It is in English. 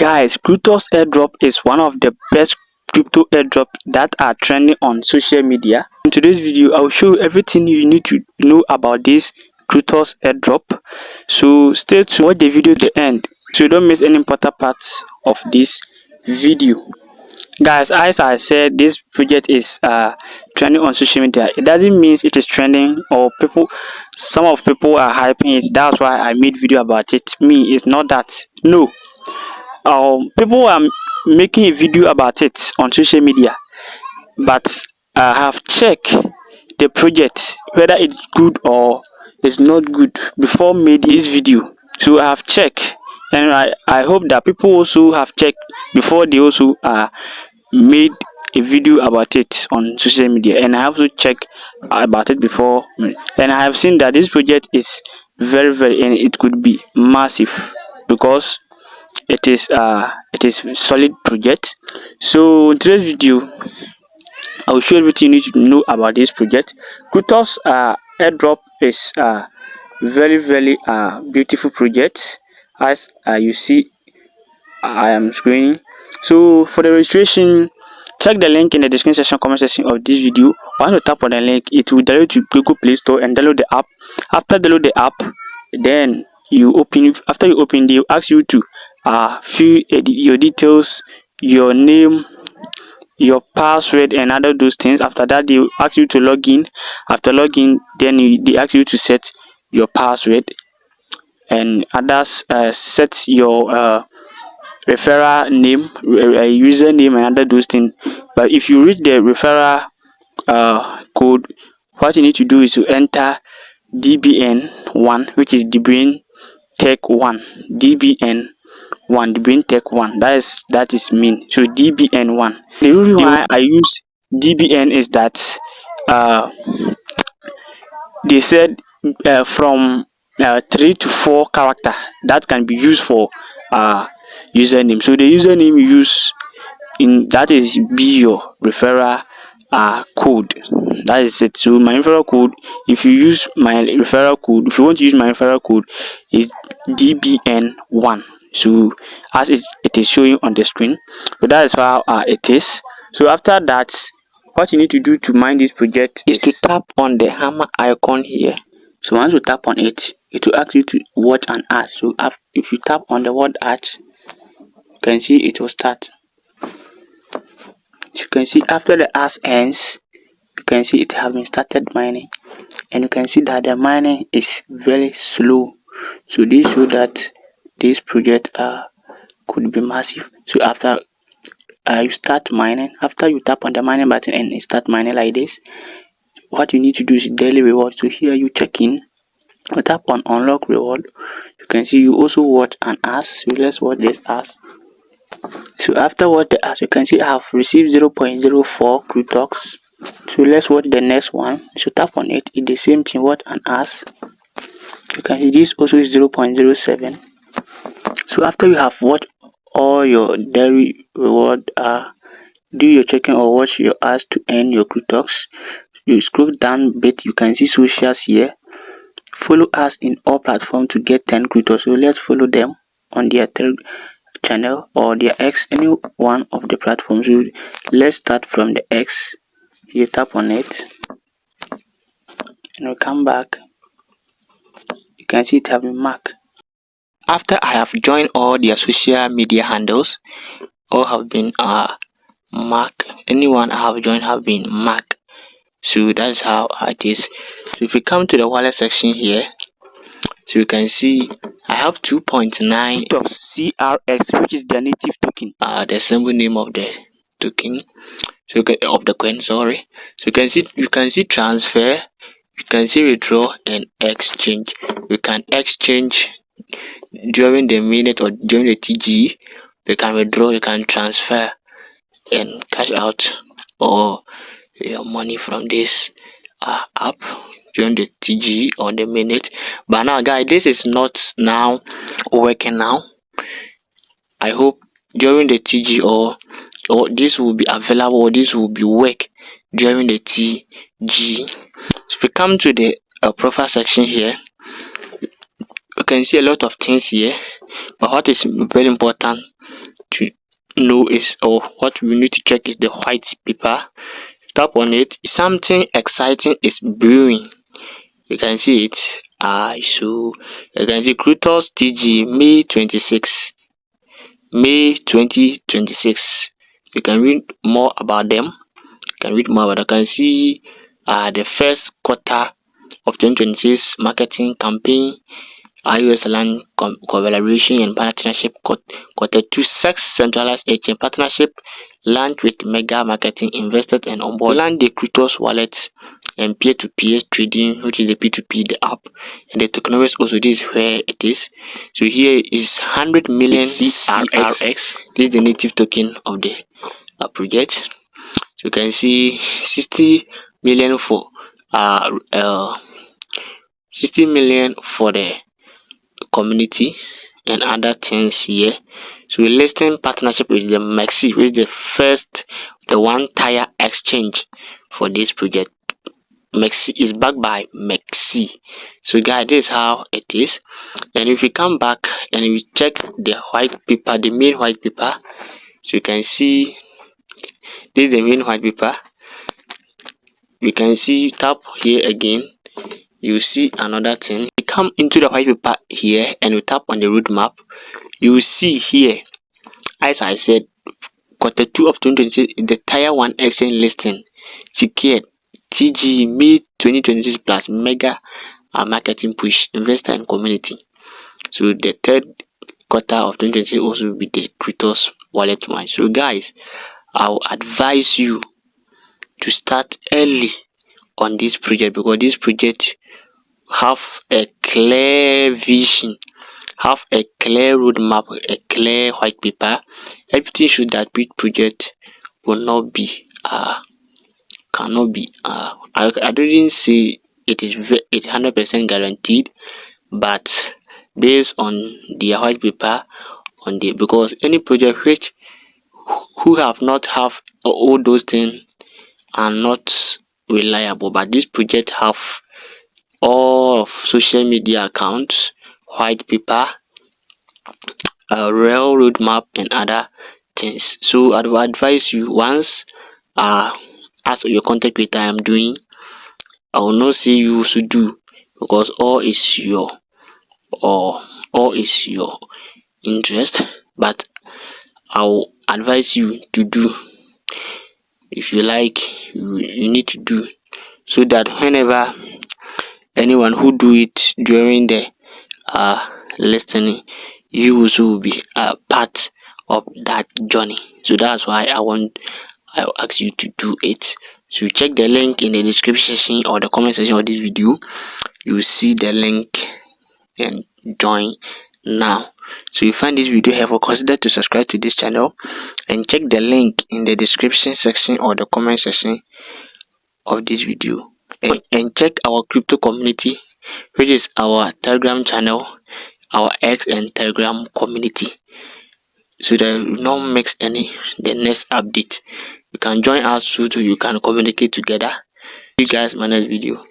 Guys, Crutox airdrop is one of the best crypto airdrop that are trending on social media. In today's video, I'll show you everything you need to know about this Crutox airdrop. So stay tuned, watch the video to the end so you don't miss any important parts of this video. Guys, as I said, this project is trending on social media. It doesn't mean it is trending or some of people are hyping it. That's why I made video about it. Me, it's not that. No, people are making a video about it on social media, but I have checked the project whether it's good or it's not good before made this video. So I have checked, and I hope that people also have checked before they also made a video about it on social media. And I have to check about it before, and I have seen that this project is very and it could be massive because it is solid project. So in today's video, I will show you everything you need to know about this project. Crutox airdrop is very beautiful project. As you see, I am screening. So for the registration, check the link in the description section, comment section of this video. Once you tap on the link, it will direct you to Google Play Store and download the app. After download the app, then you open. After you open, they will ask you to fill your details, your name, your password, and other those things. After that, they will ask you to log in. After login, then they ask you to set your password and others. Set your referral name, username, and other those things. But if you read the referral code, what you need to do is to enter DBN1, which is the brain tech 1. DBN1, the brain tech 1. That is mean. So DBN1. The reason why I use DBN is that they said from 3 to 4 character that can be used for username. So the username you use in that is be your referral code. That is it. So my referral code, if you use my referral code, if you want to use my referral code, is DBN1. So as it is showing on the screen. So that is how it is. So after that, what you need to do to mine this project is to tap on the hammer icon here. So once you tap on it, it will ask you to watch an ad. So if you tap on the word ad, you can see it will start. You can see after the ad ends, you can see it has been started mining, and you can see that the mining is very slow. So this show that this project could be massive. So after you start mining, after you tap on the mining button and it start mining like this, what you need to do is daily reward. So here you check in, you tap on unlock reward. You can see you also watch an ad. So let's watch this ad. So after what the ad, you can see I have received 0.04 Crutox. So let's watch the next one. So tap on it, it's the same thing, what an ad. You can see this also is 0.07. So after you have watched all your daily reward, do your checking or watch your ads to earn your Crutox. You scroll down a bit, you can see socials here. Follow us in all platforms to get 10 Crutox. So let's follow them on their channel or their X, any one of the platforms. So let's start from the X. You tap on it and we'll come back. You can see it have been marked. After I have joined all their social media handles, all have been marked. Anyone I have joined have been marked. So that's how it is. So if we come to the wallet section here, so you can see I have 2.9 CRX, which is the native token, the symbol name of the token, so of the coin, sorry. So you can see transfer, you can see withdraw and exchange. You can exchange during the minute or during the TG. You can withdraw, you can transfer and cash out or your money from this app during the TG or the minute. But now guys, this is not now working now. I hope during the TG or this will be available, or this will be work during the TG. So if we come to the profile section here, you can see a lot of things here, but what is very important know is, or what we need to check, is the white paper. Tap on it. Something exciting is brewing. You can see it. So you can see Crutox TG May 26, May 2026. You can read more about them. You can see the first quarter of 2026 marketing campaign, iOS land collaboration and partnership. Quarter 2 sex centralized HM partnership launch with mega marketing invested and onboard. Land the Crutox wallet and peer-to-peer trading, which is the P2P, the app, and the technology also. This is where it is. So here is 100 million CRX. This is the native token of the project. So you can see 60 million for 60 million for the community and other things here. So we're listing partnership with the Maxi, which is the one tire exchange for this project. Maxi is backed by Maxi. So guys, this is how it is. And if we come back and we check the white paper, the main white paper, so you can see this is the main white paper. We can see, tap here again, you see another thing. We come into the white paper here and we tap on the roadmap. You will see here, as I said, quarter 2 of 2026, the tier 1 exchange listing secured TG May 2026 plus mega marketing push investor and community. So the third quarter of 2026 also will be the Crutox wallet one. So guys, I'll advise you to start early on this project, because this project have a clear vision, have a clear roadmap, a clear white paper. Everything should that big project will not be cannot be I didn't say it is 100% guaranteed, but based on the white paper on the, because any project which who have not have all those things are not reliable, but this project have all of social media accounts, white paper, real roadmap and other things. So I would advise you, once as your content creator I am doing, I will not say you should do, because all is your interest, but I will advise you to do. If you like, you need to do, so that whenever anyone who do it during the listening, you also will be part of that journey. So that's why I will ask you to do it. So check the link in the description section or the comment section of this video. You will see the link and join now. So if you find this video helpful, consider to subscribe to this channel and check the link in the description section or the comment section of this video, and check our crypto community, which is our Telegram channel, our X and Telegram community, so that you not miss the next update. You can join us so you can communicate together. See you guys in my next video.